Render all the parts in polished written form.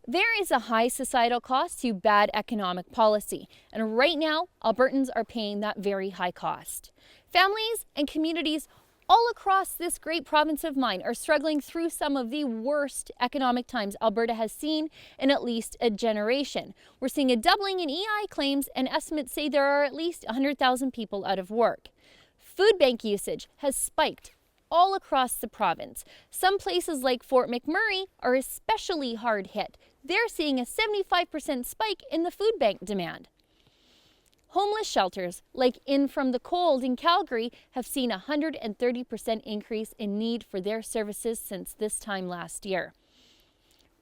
There is a high societal cost to bad economic policy, and right now, Albertans are paying that very high cost. Families and communities all across this great province of mine are struggling through some of the worst economic times Alberta has seen in at least a generation. We're seeing a doubling in EI claims, and estimates say there are at least 100,000 people out of work. Food bank usage has spiked all across the province. Some places like Fort McMurray are especially hard hit. They're seeing a 75% spike in the food bank demand. Homeless shelters like In From the Cold in Calgary have seen a 130% increase in need for their services since this time last year.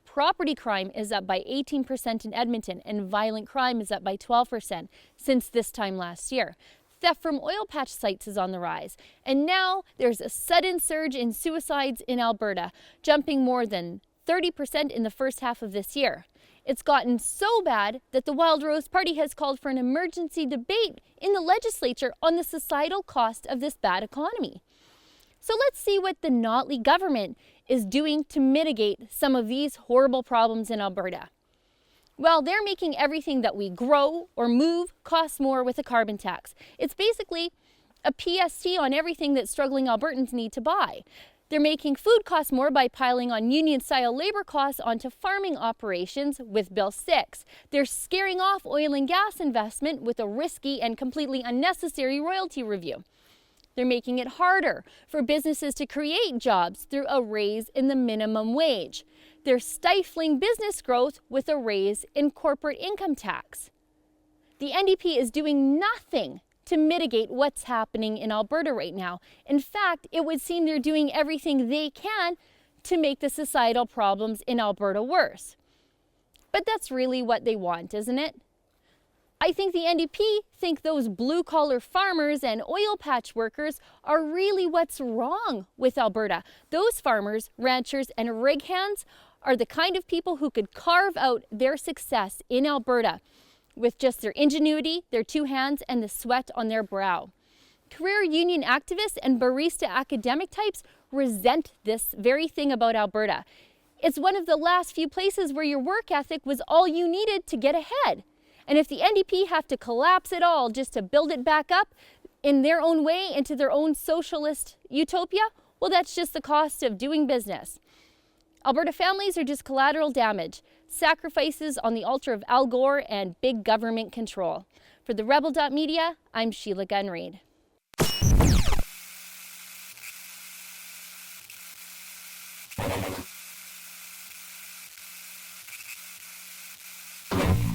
Property crime is up by 18% in Edmonton, and violent crime is up by 12% since this time last year. Theft from oil patch sites is on the rise, and now there's a sudden surge in suicides in Alberta, jumping more than 30% in the first half of this year. It's gotten so bad that the Wild Rose Party has called for an emergency debate in the legislature on the societal cost of this bad economy. So let's see what the Notley government is doing to mitigate some of these horrible problems in Alberta. Well, they're making everything that we grow or move cost more with a carbon tax. It's basically a PST on everything that struggling Albertans need to buy. They're making food cost more by piling on union-style labor costs onto farming operations with Bill 6. They're scaring off oil and gas investment with a risky and completely unnecessary royalty review. They're making it harder for businesses to create jobs through a raise in the minimum wage. They're stifling business growth with a raise in corporate income tax. The NDP is doing nothing to mitigate what's happening in Alberta right now. In fact, it would seem they're doing everything they can to make the societal problems in Alberta worse. But that's really what they want, isn't it? I think the NDP think those blue-collar farmers and oil patch workers are really what's wrong with Alberta. Those farmers, ranchers, and rig hands are the kind of people who could carve out their success in Alberta with just their ingenuity, their two hands, and the sweat on their brow. Career union activists and barista academic types resent this very thing about Alberta. It's one of the last few places where your work ethic was all you needed to get ahead. And if the NDP have to collapse it all just to build it back up in their own way into their own socialist utopia, well, that's just the cost of doing business. Alberta families are just collateral damage, sacrifices on the altar of Al Gore and big government control. For TheRebel.media, I'm Sheila Gunn Reid.